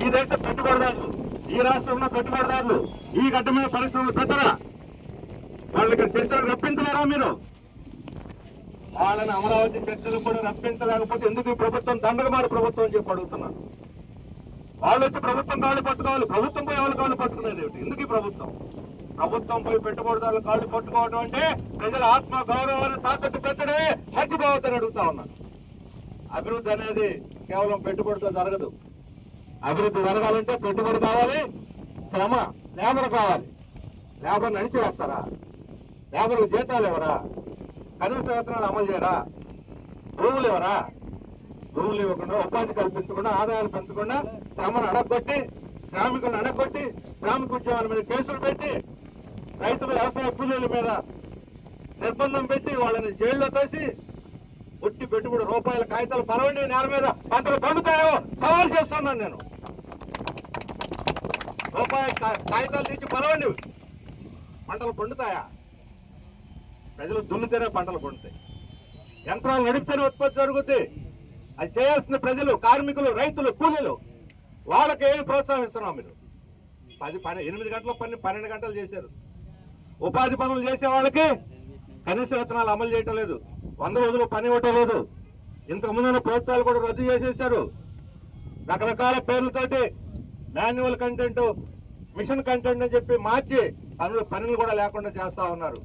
ఈ దేశ పెట్టుబడిదారులు, ఈ రాష్ట్రంలో పెట్టుబడిదారులు ఈ గడ్డ మీద పరిశ్రమలు పెట్టరా? వాళ్ళు ఇక్కడ చర్చలు రప్పించలేరా మీరు? వాళ్ళని అమరావతి చర్చలు కూడా రప్పించలేకపోతే ఎందుకు ఈ ప్రభుత్వం దండగమారు ప్రభుత్వం అని చెప్పి అడుగుతున్నారు. వాళ్ళు వచ్చి ప్రభుత్వం కాళ్ళు పట్టుకోవాలి, ప్రభుత్వం పోయి వాళ్ళు కాళ్ళు పట్టుకునేది ఏమిటి? ఎందుకు ఈ ప్రభుత్వం పోయి పెట్టుబడిదారులు కాళ్ళు పట్టుకోవడం అంటే ప్రజల ఆత్మ గౌరవాన్ని తాకట్టు పెట్టడమే మర్చిపోవద్దని అడుగుతా ఉన్నాను. అభివృద్ధి అనేది కేవలం పెట్టుబడితో జరగదు. అభివృద్ధి జరగాలంటే పెట్టుబడి కావాలి, శ్రమ, లేబర్ కావాలి. లేబర్ నడిచి వేస్తారా? లేబర్కు జీతాలు ఎవరా? కనీస వేతనాలు అమలు చేయరా? భూములు ఎవరా? భూములు ఇవ్వకుండా, ఉపాధి కల్పించకుండా, ఆదాయాలు పెంచకుండా శ్రమను అడగొట్టి, శ్రామికులను అడగొట్టి, శ్రామిక ఉద్యోగాల మీద కేసులు పెట్టి, రైతులు వ్యవసాయ కూలీల మీద నిర్బంధం పెట్టి వాళ్ళని జైల్లో తోసి ఒట్టి పెట్టుబడి రూపాయల కాగితాలు పరవండి నేల మీద పంటలు పండుతాయో సవాల్ చేస్తున్నాను నేను. రూపాయల కాగితాలు తెచ్చి పరవండి, పంటలు పండుతాయా? ప్రజలు దున్నితేనే పంటలు పండుతాయి, యంత్రాలు నడిపితేనే ఉత్పత్తి జరుగుతుంది. అది చేయాల్సిన ప్రజలు, కార్మికులు, రైతులు, కూలీలు. వాళ్ళకి ఏమి ప్రోత్సహిస్తున్నాం మీరు? 8 గంటల పని 12 గంటలు చేశారు. ఉపాధి పనులు చేసే వాళ్ళకి కనీస వేతనాలు అమలు చేయటం లేదు, 100 రోజులు పని ఇవ్వటం లేదు. ఇంతకు ముందున్న ప్రోత్సాహాలు కూడా రద్దు చేసేశారు. రకరకాల పేర్లతోటి మాన్యువల్ కంటెంట్, మిషన్ కంటెంట్ అని చెప్పి మార్చి పనులు కూడా లేకుండా చేస్తా ఉన్నారు.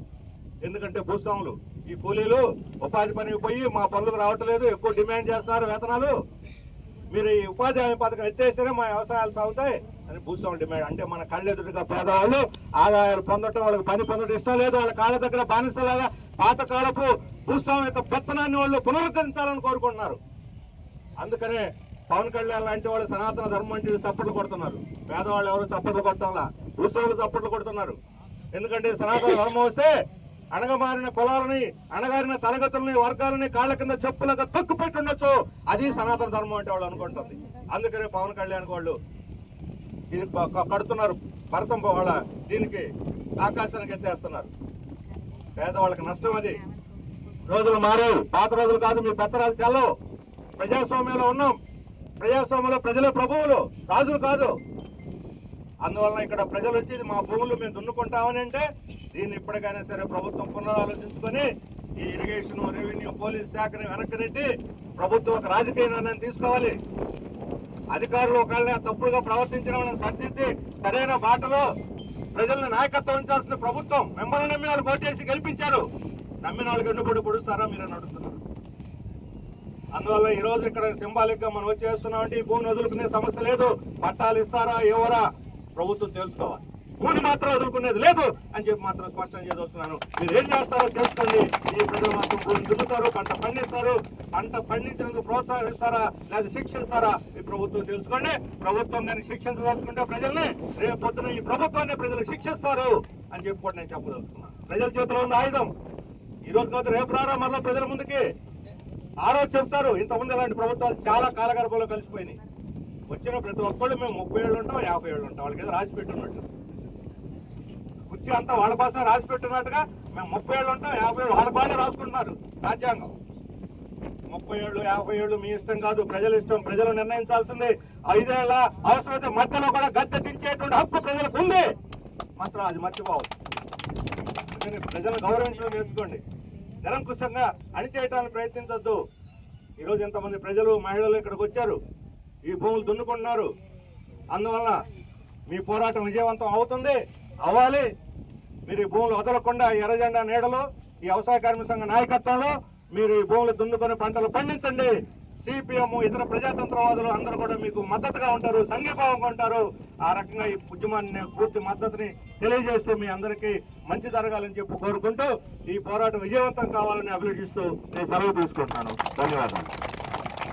ఎందుకంటే భూస్వాములు, ఈ కూలీలు ఉపాధి పనికి పోయి మా పనులకు రావట్లేదు, ఎక్కువ డిమాండ్ చేస్తున్నారు వేతనాలు. మీరు ఈ ఉపాధి హామీ పథకం ఎత్తేస్తేనే మా వ్యవసాయాలు సాగుతాయి అని భూస్వాములు డిమాండ్. అంటే మన కళ్ళెదురుగా పేదవాళ్ళు ఆదాయాలు పొందటం, వాళ్ళకి పని పొందడం ఇష్టం లేదు. వాళ్ళ కాళ్ళ దగ్గర బానిసలాగా పాతకాలపు భూస్వామి యొక్క పెత్తనాన్ని వాళ్ళు పునరుద్ధరించాలని కోరుకుంటున్నారు. అందుకనే పవన్ కళ్యాణ్ లాంటి వాళ్ళు సనాతన ధర్మం అంటే చప్పట్లు కొడుతున్నారు. పేదవాళ్ళు ఎవరు చప్పట్లు కొట్టడంలా, భూస్వాములు చప్పట్లు కొడుతున్నారు. ఎందుకంటే సనాతన ధర్మం వస్తే అణగమారిన కులాలని, అణగారిన తరగతులని, వర్గాలని కాళ్ళ కింద చెప్పులుగా తొక్కు పెట్టుండొచ్చు. అది సనాతన ధర్మం అంటే వాళ్ళు అనుకుంటుంది. అందుకనే పవన్ కళ్యాణ్ వాళ్ళు కడుతున్నారు భరతం, వాళ్ళ దీనికి ఆకాశానికి ఎత్తేస్తున్నారు. పేదవాళ్ళకి నష్టం. అది రోజులు మారావు, పాత రోజులు కాదు. మీ పెత్తనాలు చెల్లవు. ప్రజాస్వామ్యంలో ఉన్నాం. ప్రజాస్వామ్యంలో ప్రజలే ప్రభువులు, రాజులు కాదు. అందువలన ఇక్కడ ప్రజలు వచ్చి మా భూములు మేము దున్నుకుంటామని అంటే దీన్ని ఇప్పటికైనా సరే ప్రభుత్వం పునరాలోచించుకొని ఈ ఇరిగేషన్, రెవెన్యూ, పోలీస్ శాఖని వెనక్కి నెట్టి ప్రభుత్వం ఒక రాజకీయ నిర్ణయం తీసుకోవాలి. అధికారులు ఒకళ్ళని తప్పుడుగా ప్రవర్తించడం సర్దిద్ది సరైన బాటలో ప్రజల్ని నాయకత్వం ఉంచాల్సిన ప్రభుత్వం. మిమ్మల్ని నమ్మి వాళ్ళు ఓటేసి గెలిపించారు. నమ్మిన వాళ్ళకి ఎన్నుబడి పొడుస్తారా మీరని అడుగుతున్నారు. అందువల్ల ఈ రోజు ఇక్కడ సింబాలిక్ గా మనం వచ్చేస్తున్నామంటే ఈ భూమిని వదులుకునే సమస్య లేదు. పట్టాలు ఇస్తారా ఎవరా ప్రభుత్వం తెలుసుకోవాలి. భూమి మాత్రం వదులుకునేది లేదు అని చెప్పి మాత్రం స్పష్టం చేయదలుచున్నాను. మీరు ఏం చేస్తారో తెలుసుకోండి. ఈ ప్రజలు మాత్రం భూమి దున్నుతారు, పంట పండిస్తారు. పంట పండించినందుకు ప్రోత్సాహం ఇస్తారా లేదా శిక్షిస్తారా ఈ ప్రభుత్వం తెలుసుకోండి. ప్రభుత్వం దాన్ని శిక్షించదలుచుకుంటే ప్రజల్ని రేపు పొద్దున ఈ ప్రభుత్వాన్ని ప్రజలు శిక్షిస్తారు అని చెప్పి కూడా నేను చెప్పదలుచుకున్నాను. ప్రజల చేతిలో ఉంది ఆయుధం. ఈ రోజు కాదు రేపు రారా మళ్ళీ ప్రజల ముందుకి. ఆ రోజు చెప్తారు ఇంతకుముందు ఇలాంటి ప్రభుత్వాలు చాలా కాలగర్భంలో కలిసిపోయినాయి. వచ్చిన ప్రతి ఒక్కళ్ళు మేము 30 ఏళ్ళు ఉంటాం, 50 ఏళ్ళు ఉంటాం. వాళ్ళకి ఏదో రాసి పెట్టున్నట్టు కుర్చీ అంతా వాళ్ళ కోసం రాసి పెట్టున్నట్టుగా మేము 30 ఏళ్ళు ఉంటాం, 50 ఏళ్ళు వాళ్ళ బాగా రాసుకుంటున్నారు రాజ్యాంగం. 30 ఏళ్ళు 50 ఏళ్ళు మీ ఇష్టం కాదు, ప్రజల ఇష్టం. ప్రజలు నిర్ణయించాల్సింది. 5 ఏళ్ళ అవసరమైతే మధ్యలో కూడా గద్దె దించేటువంటి హక్కు ప్రజలకు ఉంది. మాత్రం అది మర్చిపోవాలి. ప్రజలను గౌరవించడం నేర్చుకోండి. నిరంకుశంగా అణిచేయటానికి ప్రయత్నించొద్దు. ఈరోజు ఎంతమంది ప్రజలు, మహిళలు ఇక్కడికి వచ్చారు, ఈ భూములు దున్నుకుంటున్నారు. అందువలన మీ పోరాటం విజయవంతం అవుతుంది, అవ్వాలి. మీరు ఈ భూములు వదలకుండా ఎర్రజెండా నీడలో ఈ వ్యవసాయ కార్మిక సంఘ నాయకత్వంలో మీరు ఈ భూములు దున్నుకొని పంటలు పండించండి. సిపిఎం, ఇతర ప్రజాతంత్రవాదులు అందరూ కూడా మీకు మద్దతుగా ఉంటారు, సంఘీభావంగా ఉంటారు. ఆ రకంగా ఈ ఉద్యమాన్ని పూర్తి మద్దతుని తెలియజేస్తూ మీ అందరికీ మంచి జరగాలని చెప్పి కోరుకుంటూ ఈ పోరాటం విజయవంతం కావాలని అభిలషిస్తూ నేను సెలవు తీసుకుంటున్నాను. ధన్యవాదాలు.